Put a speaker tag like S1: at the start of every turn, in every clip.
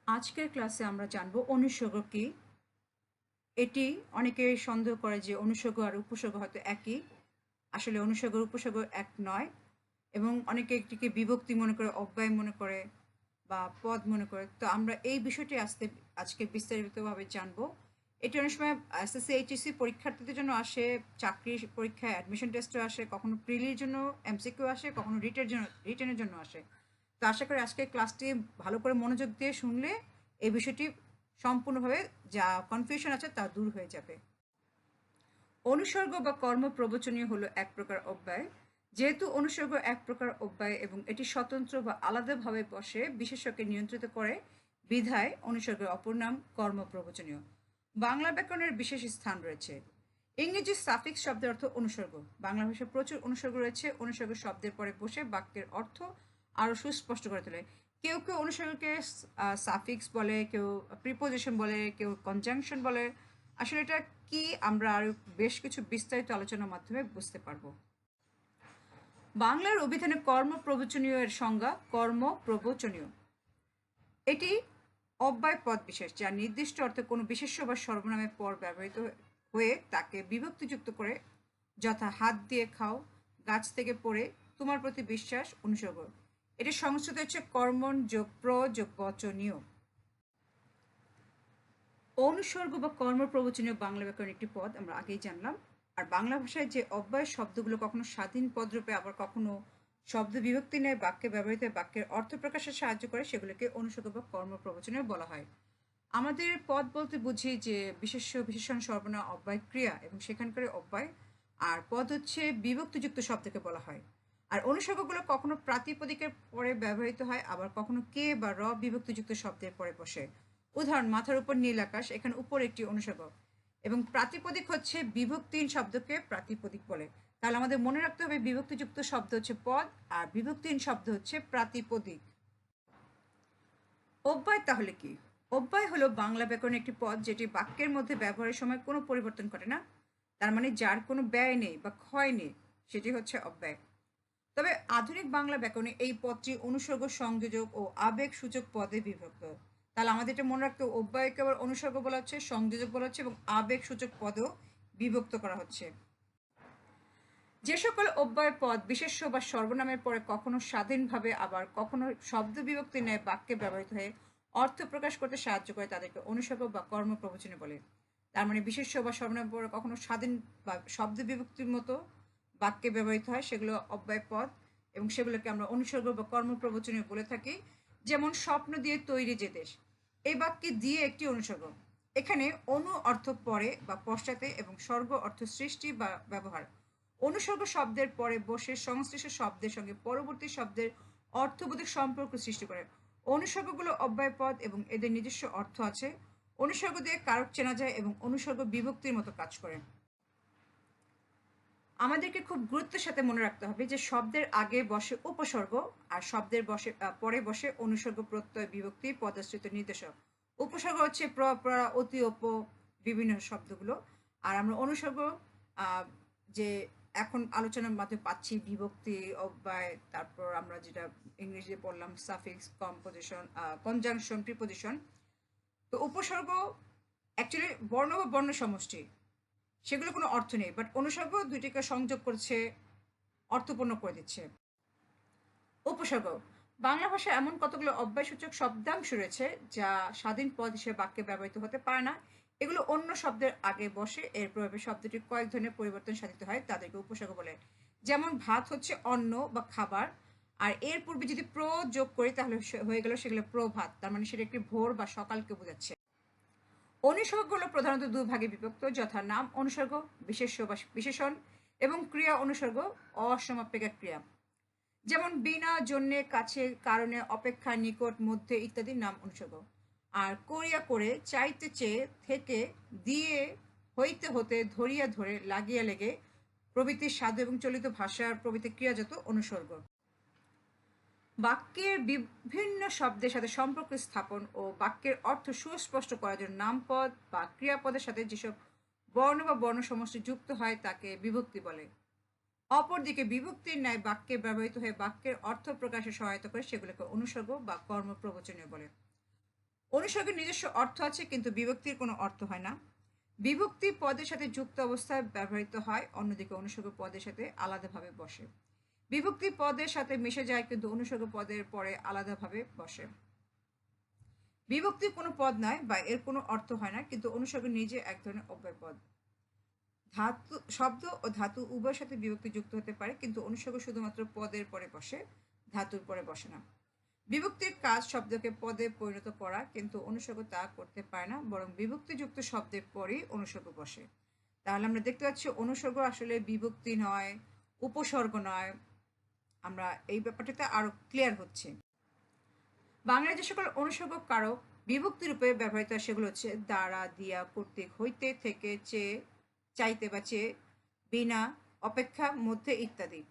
S1: আজকের ক্লাসে আমরা জানব অনুসর্গ কি। এটি অনেকে সন্দেহ করে যে অনুসর্গ আর উপসর্গ হয়তো একই। আসলে অনুসর্গ উপসর্গ এক নয়, এবং অনেকে এটিকে বিভক্তি মনে করে, অব্যয় মনে করে বা পদ মনে করে। তো আমরা এই বিষয়টি আজকে বিস্তারিতভাবে জানব। এটি অনেক সময় এসএসসি এইচএসসি পরীক্ষার্থীদের জন্য আসে, চাকরির পরীক্ষায় অ্যাডমিশন টেস্টও আসে, কখনো প্রিলির জন্য এমসিকিউ আসে, কখনো রিটেনের জন্য আসে। তো আশা করি আজকের ক্লাসটি ভালো করে মনোযোগ দিয়ে শুনলে এই বিষয়টি সম্পূর্ণভাবে যা কনফিউশন আছে তা দূর হয়ে যাবে। অনুসর্গ বা কর্ম প্রবচনীয় হলো এক প্রকার অব্যয়। যেহেতু অনুসর্গ এক প্রকার অব্যয় এবং এটি স্বতন্ত্র বা আলাদাভাবে বসে, বিশেষ্যকে নিয়ন্ত্রিত করে, বিধায় অনুসর্গের অপর নাম কর্ম প্রবচনীয়। বাংলা ব্যাকরণের বিশেষ স্থান রয়েছে। ইংরেজি সাফিক্স শব্দের অর্থ অনুসর্গ। বাংলা ভাষায় প্রচুর অনুসর্গ রয়েছে। অনুসর্গ শব্দের পরে বসে বাক্যের অর্থ আরও সুস্পষ্ট করে তোলে। কেউ কেউ অনুসর্গকে সাফিক্স বলে, কেউ প্রিপোজিশন বলে, কেউ কনজাংশন বলে। আসলে এটা কি আমরা আরো বেশ কিছু বিস্তারিত আলোচনার মাধ্যমে বুঝতে পারবো। বাংলার অভিধানে কর্ম প্রবচনীয় এর সংজ্ঞা কর্ম প্রবচনীয়। এটি অব্যয় পদ বিশেষ, যা নির্দিষ্ট অর্থে কোনো বিশেষ্য বা সর্বনামের পর ব্যবহৃত হয়ে তাকে বিভক্তিযুক্ত করে, যথা হাত দিয়ে খাও, গাছ থেকে পড়ে, তোমার প্রতি বিশ্বাস, অনুসর্গ। এটি সংস্কৃত হচ্ছে কর্মণ যোগ প্র যোগ বচনীয়। অনুসর্গ বা কর্ম প্রবচনীয় বাংলা ব্যাকরণ একটি পদ, আমরা আগেই জানলাম। আর বাংলা ভাষায় যে অব্যয় শব্দগুলো কখনো স্বাধীন পদরূপে আবার কখনো শব্দ বিভক্তি নেয়, বাক্যে ব্যবহৃত বাক্যের অর্থ প্রকাশে সাহায্য করে, সেগুলোকে অনুসর্গ বা কর্ম প্রবচনীয় বলা হয়। আমাদের পদ বলতে বুঝি যে বিশেষ্য, বিশেষণ, সর্বনাম, অব্যয়, ক্রিয়া এবং সেখানকার অব্যয়। আর পদ হচ্ছে বিভক্তিযুক্ত শব্দকে বলা হয়। আর অনুসর্গগুলো কখনো প্রাতিপদিকের পরে ব্যবহৃত হয়, আবার কখনো কে বা র বিভক্তিযুক্ত শব্দের পরে বসে। উদাহরণ: মাথার উপর নীল আকাশ, এখানে উপর একটি অনুসর্গ। এবং প্রাতিপদিক হচ্ছে বিভক্তিহীন শব্দকে প্রাতিপদিক বলে। তাহলে আমাদের মনে রাখতে হবে বিভক্তিযুক্ত শব্দ হচ্ছে পদ, আর বিভক্তিহীন শব্দ হচ্ছে প্রাতিপদিক। অব্যয় তাহলে কি? অব্যয় হলো বাংলা ব্যাকরণের একটি পদ যেটি বাক্যের মধ্যে ব্যবহারের সময় কোনো পরিবর্তন করে না, তার মানে যার কোনো ব্যয় নেই বা ক্ষয় নেই, সেটি হচ্ছে অব্যয়। তবে আধুনিক বাংলা ব্যাকরণে এই পদটি অনুসর্গ, সংযোজক ও আবেগ সূচক পদে বিভক্ত। তাহলে আমাদের এটা মনে রাখতে হবে, অব্যয়কে আবার অনুসর্গ বলা হচ্ছে, সংযোজক বলা হচ্ছে এবং আবেগ সূচক পদেও বিভক্ত করা হচ্ছে। যে সকল অব্যয় পদ বিশেষ্য বা সর্বনামের পরে কখনো স্বাধীনভাবে আবার কখনো শব্দ বিভক্তি নেয় বাক্যে ব্যবহৃত হয়ে অর্থ প্রকাশ করতে সাহায্য করে, তাদেরকে অনুসর্গ বা কর্ম প্রবচনী বলে। তার মানে বিশেষ্য বা সর্বনামের পরে কখনো স্বাধীন বা শব্দ বিভক্তির মতো বাক্যে ব্যবহৃত হয়, সেগুলো অব্যয় পদ, এবং সেগুলোকে আমরা অনুসর্গ বা কর্ম প্রবচনী বলে থাকি। যেমন স্বপ্ন দিয়ে তৈরি যে দেশ, এই বাক্যে দিয়ে একটি অনুসর্গ। এখানে অনু অর্থ পরে বা পশ্চাতে এবং স্বর্গ অর্থ সৃষ্টি বা ব্যবহার। অনুসর্গ শব্দের পরে বসে সংশ্লিষ্ট শব্দের সঙ্গে পরবর্তী শব্দের অর্থবোধক সম্পর্ক সৃষ্টি করে। অনুসর্গগুলো অব্যয় পদ এবং এদের নিজস্ব অর্থ আছে। অনুসর্গ দিয়ে কারক চেনা যায় এবং অনুসর্গ বিভক্তির মতো কাজ করে। আমাদেরকে খুব গুরুত্বের সাথে মনে রাখতে হবে যে শব্দের আগে বসে উপসর্গ, আর শব্দের পরে বসে অনুসর্গ, প্রত্যয়, বিভক্তি, পদাশ্রিত নির্দেশক। উপসর্গ হচ্ছে প্র, প্রা, অতি, অপ, বিভিন্ন শব্দগুলো। আর আমরা অনুসর্গ যে এখন আলোচনার মাধ্যমে পাচ্ছি, বিভক্তি, অব্যয়, তারপর আমরা যেটা ইংরেজিতে পড়লাম সাফিক্স, কম্পোজিশন, কনজাংশন, প্রিপোজিশন। তো উপসর্গ অ্যাকচুয়ালি বর্ণ বা বর্ণ সমষ্টি, সেগুলো কোনো অর্থ নেই, বাট অনুসর্গ দুইটিকে সংযোগ করছে, অর্থপূর্ণ করে দিচ্ছে। উপসর্গ বাংলা ভাষায় এমন কতগুলো অব্যয়সূচক শব্দাংশ রয়েছে যা স্বাধীন পদ হিসেবে বাক্যে ব্যবহৃত হতে পারে না। এগুলো অন্য শব্দের আগে বসে, এর প্রভাবে শব্দটি কয়েক ধরনের পরিবর্তন সাধিত হয়, তাদেরকে উপসর্গ বলে। যেমন ভাত হচ্ছে অন্ন বা খাবার, আর এর পূর্বে যদি প্র যোগ করি তাহলে হয়ে গেল সেগুলো প্রভাত, তার মানে সেটা একটি ভোর বা সকালকে বোঝাচ্ছে। অনুসর্গগুলো প্রধানত দুই ভাগে বিভক্ত, যথা নাম অনুসর্গ, বিশেষ্য বা বিশেষণ, এবং ক্রিয়া অনুসর্গ, অসমাপিকা ক্রিয়া। যেমন বিনা, জন্যে, কাছে, কারণে, অপেক্ষা, নিকট, মধ্যে ইত্যাদি নাম অনুসর্গ। আর করিয়া করে, চাইতে চেয়ে, থেকে, দিয়ে, হইতে হতে, ধরিয়া ধরে, লাগিয়া লেগে প্রভৃতির সাধু এবং চলিত ভাষার প্রভৃতি ক্রিয়াজাত অনুসর্গ। বাক্যের বিভিন্ন শব্দের সাথে সম্পর্ক স্থাপন ও বাক্যের অর্থ সুস্পষ্ট করার জন্য নামপদ বা ক্রিয়াপদের সাথে যেসব বর্ণ বা বর্ণ সমষ্টি যুক্ত হয় তাকে বিভক্তি বলে। অপরদিকে বিভক্তির ন্যায় বাক্যে ব্যবহৃত হয়ে বাক্যের অর্থ প্রকাশে সহায়তা করে, সেগুলোকে অনুসর্গ বা কর্ম প্রবচনীয় বলে। অনুসর্গের নিজস্ব অর্থ আছে, কিন্তু বিভক্তির কোনো অর্থ হয় না। বিভক্তি পদের সাথে যুক্ত অবস্থায় ব্যবহৃত হয়, অন্যদিকে অনুসর্গ পদের সাথে আলাদাভাবে বসে। বিভক্তি পদের সাথে মিশে যায়, কিন্তু অনুসর্গ পদের পরে আলাদাভাবে বসে। বিভক্তি কোনো পদ নয় বা এর কোনো অর্থ হয় না, কিন্তু অনুসর্গ নিজে এক ধরনের অব্যয় পদ। ধাতু, শব্দ ও ধাতু উভয়ের সাথে বিভক্তি যুক্ত হতে পারে, কিন্তু অনুসর্গ শুধুমাত্র পদের পরে বসে, ধাতুর পরে বসে না। বিভক্তির কাজ শব্দকে পদে পরিণত করা, কিন্তু অনুসর্গ তা করতে পারে না, বরং বিভক্তিযুক্ত শব্দের পরেই অনুসর্গ বসে। তাহলে আমরা দেখতে পাচ্ছি অনুসর্গ আসলে বিভক্তি নয়, উপসর্গ নয়। আমরা এই ব্যাপারটাতে আরো ক্লিয়ার হচ্ছে। বাংলায় যে সকল অনুসর্গ কারক বিভক্তি রূপে ব্যবহৃত হয় সেগুলো হচ্ছে দ্বারা, দিয়া, কর্তৃক, হইতে, থেকে, চেয়ে, চাইতে বা চেয়ে, বিনা, অপেক্ষা, মধ্যে ইত্যাদি।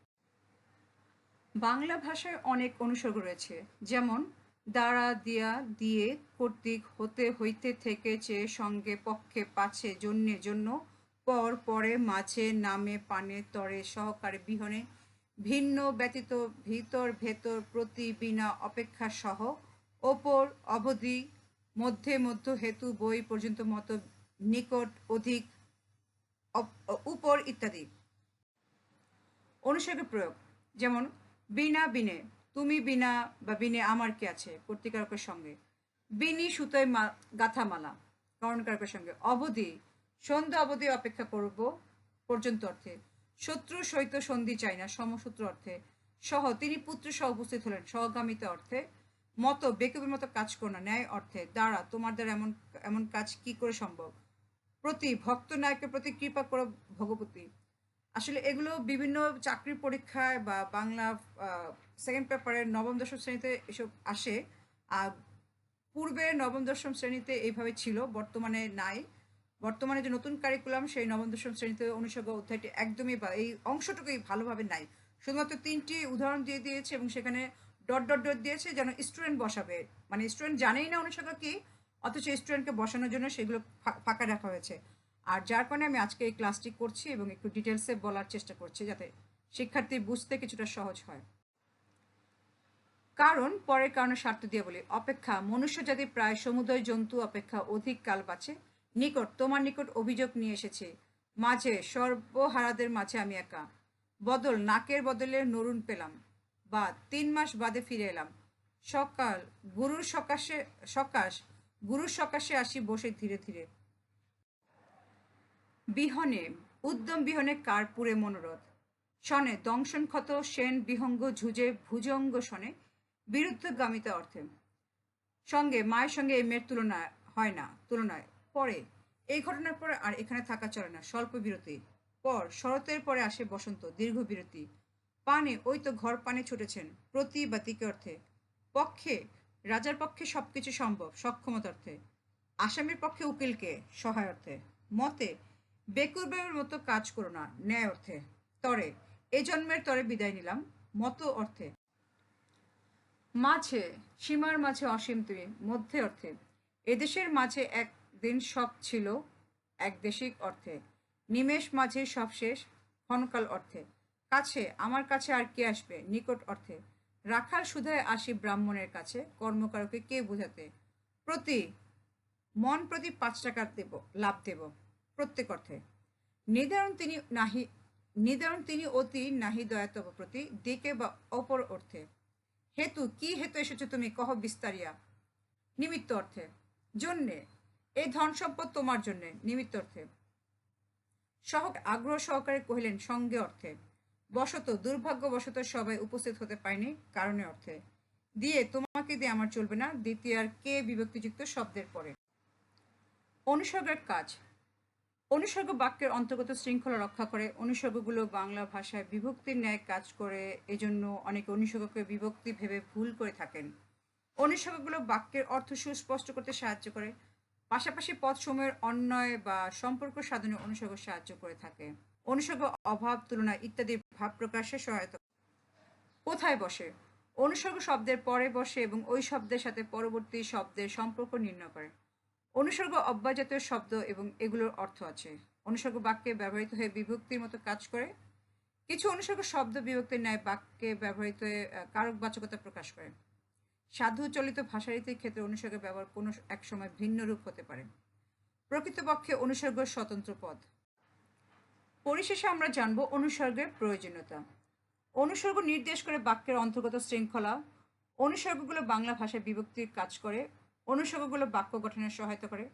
S1: বাংলা ভাষায় অনেক অনুসর্গ রয়েছে, যেমন দ্বারা, দিয়া, দিয়ে, কর্তৃক, হতে, হইতে, থেকে, চেয়ে, সঙ্গে, পক্ষে, পাছে, জন্যে, জন্য, পর, পরে, মাঝে, নামে, পানে, তরে, সহকারে, বিহনে, ভিন্ন, ব্যতীত, ভিতর, ভেতর, প্রতি, বিনা, অপেক্ষা, সহ, ওপর, অবধি, মধ্যে, মধ্য, হেতু, বই, পর্যন্ত, মত, নিকট, অধিক, উপর ইত্যাদি। অনুসর্গের প্রয়োগ, যেমন বিনা, বিনে, তুমি বিনা বা বিনে আমার কি আছে, কর্তৃকারকের সঙ্গে। বিনি, সুতোয় গাথা মালা, করণকারকের সঙ্গে। অবধি, সন্ধ্যা অবধি অপেক্ষা করব, পর্যন্ত অর্থে। শত্রু সহিত সন্ধি চাই না, সমসূত্র অর্থে। সহ, তিনি পুত্র সহ উপস্থিত হলেন, সহগামিতা অর্থে। মত, বেকুবের মতো কাজ করো না, ন্যায় অর্থে। দ্বারা, তোমার দ্বারা এমন এমন কাজ কি করে সম্ভব। প্রতি, ভক্ত নায়কের প্রতি কৃপা করো ভগবতী। আসলে এগুলো বিভিন্ন চাকরির পরীক্ষায় বা বাংলা সেকেন্ড পেপারে নবম দশম শ্রেণীতে এসব আসে। আর পূর্বে নবম দশম শ্রেণীতে এইভাবে ছিল, বর্তমানে নাই। বর্তমানে যে নতুন কারিকুলাম, সেই নবম দশম শ্রেণীতে অনুসর্গ অধ্যায়টি একদমই বা এই অংশটুকুই ভালোভাবে নাই। শুধুমাত্র 3টি উদাহরণ দিয়ে দিয়েছে এবং সেখানে ডট ডট ডট দিয়েছে যেন স্টুডেন্ট বসাবে, মানে স্টুডেন্ট জানেই না অনুসর্গ কি, অথচ স্টুডেন্টকে বসানোর জন্য সেগুলো ফাঁকা রাখা হয়েছে। আর যার কারণে আমি আজকে এই ক্লাসটি করছি এবং একটু ডিটেলসে বলার চেষ্টা করছি, যাতে শিক্ষার্থী বুঝতে কিছুটা সহজ হয়। কারণ, পরের কারণে স্বার্থ দিয়ে বলি। অপেক্ষা, মনুষ্য জাতি প্রায় সমুদয় জন্তু অপেক্ষা অধিক কাল বাঁচে। নিকট, তোমার নিকট অভিযোগ নিয়ে এসেছে। মাঝে, সর্বহারাদের মাঝে আমি একা। বদল, নাকের বদলে নরুন পেলাম, বা 3 মাস বাদে ফিরে এলাম। সকাল, গুরুর সকাশে আসি বসে ধীরে ধীরে। বিহনে, উদ্যম বিহনে কার পুরে মনোরথ। শনে, দংশন ক্ষত, সেন বিহঙ্গ ঝুঁজে ভুজঙ্গ শনে, বিরুদ্ধগামিতা অর্থে। সঙ্গে, মায়ের সঙ্গে এই মেয়ের তুলনা হয় না, তুলনায়। পরে, এই ঘটনার পরে আর এখানে থাকা চলে না, স্বল্প বিরতি। পর, শরতের পরে আসে বসন্ত, দীর্ঘ বিরতি। পানে, ওই তো ঘর পানে ছুটেছেন, প্রতি বা দিকে অর্থে। পক্ষে, রাজার পক্ষে সবকিছু সম্ভব, সক্ষমতা অর্থে। আসামির পক্ষে উকিলকে, সহায় অর্থে। মতে, বেকুবের মতো কাজ করো না, ন্যায় অর্থে। তরে, এ জন্মের তরে বিদায় নিলাম, মতো অর্থে। মাঝে, সীমার মাঝে অসীম তুমি, মধ্যে অর্থে। এদেশের মাঝে একদিন সব ছিল, এক দেশিক অর্থে। নিমেষ মাঝে সব শেষ, ক্ষণকাল অর্থে। কাছে, আমার কাছে আর কে আসবে, নিকট অর্থে। রাখাল সুধায় আসি ব্রাহ্মণের কাছে, কর্মকারকে কে বোঝাতে। প্রতি, মন প্রতি 5 টাকা দেব, লাভ দেব, প্রত্যেক অর্থে। নিদারুণ তিনি অতি নাহি দয়াতব প্রতি, দিকে বা অপর অর্থে। হেতু, কি হেতু এসেছো তুমি, কহ বিস্তারিয়া, নিমিত্ত অর্থে। জন্যে, এই ধন সম্পদ তোমার জন্যে, নিমিত্ত অর্থে। আগ্রহ সহকারে কহিলেন, সঙ্গে অর্থে। বশত, দুর্ভাগ্যবশত সবাই উপস্থিত হতে পারেনি, কারণে অর্থে। দিয়ে, তোমাকে দিয়ে আমার চলবে না, দ্বিতীয় আর কে বিভক্তিযুক্ত শব্দের পরে। অনুসর্গের কাজ, অনুসর্গ বাক্যের অন্তর্গত শৃঙ্খলা রক্ষা করে। অনুসর্গগুলো বাংলা ভাষায় বিভক্তির ন্যায় কাজ করে, এজন্য অনেকে অনুসর্গকে বিভক্তি ভেবে ভুল করে থাকেন। অনুসর্গগুলো বাক্যের অর্থ সুস্পষ্ট করতে সাহায্য করে, পাশাপাশি পদসমূহের অন্বয় বা সম্পর্ক সাধনে অনুসর্গ সাহায্য করে থাকে। অনুসর্গ অভাব, তুলনা ইত্যাদি ভাব প্রকাশে সহায়তা। কোথায় বসে, অনুসর্গ শব্দের পরে বসে এবং ওই শব্দের সাথে পরবর্তী শব্দের সম্পর্ক নির্ণয় করে। অনুসর্গ অব্যয়জাতীয় শব্দ এবং এগুলোর অর্থ আছে। অনুসর্গ বাক্যে ব্যবহৃত হয়ে বিভক্তির মতো কাজ করে। কিছু অনুসর্গ শব্দ বিভক্তির ন্যায় বাক্যে ব্যবহৃত হয়ে কারকবাচকতা প্রকাশ করে। সাধুচলিত ভাষারীতির ক্ষেত্রে অনুসর্গের ব্যবহার কোনো এক সময় ভিন্ন রূপ হতে পারে। প্রকৃতপক্ষে অনুসর্গ স্বতন্ত্র পদ। পরিশেষে আমরা জানব অনুসর্গের প্রয়োজনীয়তা। অনুসর্গ নির্দেশ করে বাক্যের অন্তর্গত শৃঙ্খলা। অনুসর্গগুলো বাংলা ভাষায় বিভক্তির কাজ করে। অনুসর্গগুলো বাক্য গঠনের সহায়তা করে।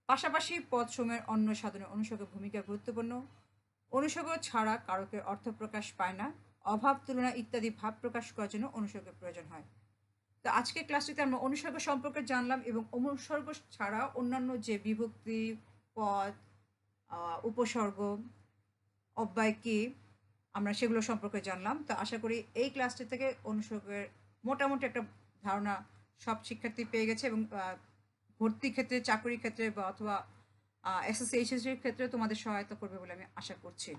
S1: পাশাপাশি পদসমূহের অন্য সাধনে অনুসর্গের ভূমিকা গুরুত্বপূর্ণ। অনুসর্গ ছাড়া কারকের অর্থ প্রকাশ পায় না। অভাব, তুলনা ইত্যাদি ভাব প্রকাশ করার জন্য অনুসর্গের প্রয়োজন হয়। তো আজকের ক্লাসটিতে আমরা অনুসর্গ সম্পর্কে জানলাম এবং অনুসর্গ ছাড়া অন্যান্য যে বিভক্তি, পদ, উপসর্গ, অব্যয় কি, আমরা সেগুলো সম্পর্কে জানলাম। তো আশা করি এই ক্লাসটি থেকে অনুসর্গের মোটামুটি একটা ধারণা সব শিক্ষার্থী পেয়ে গেছে এবং ভর্তির ক্ষেত্রে, চাকরির ক্ষেত্রে বা অথবা এসএসসি, এইচএসসির ক্ষেত্রে তোমাদের সহায়তা করবে বলে আমি আশা করছি।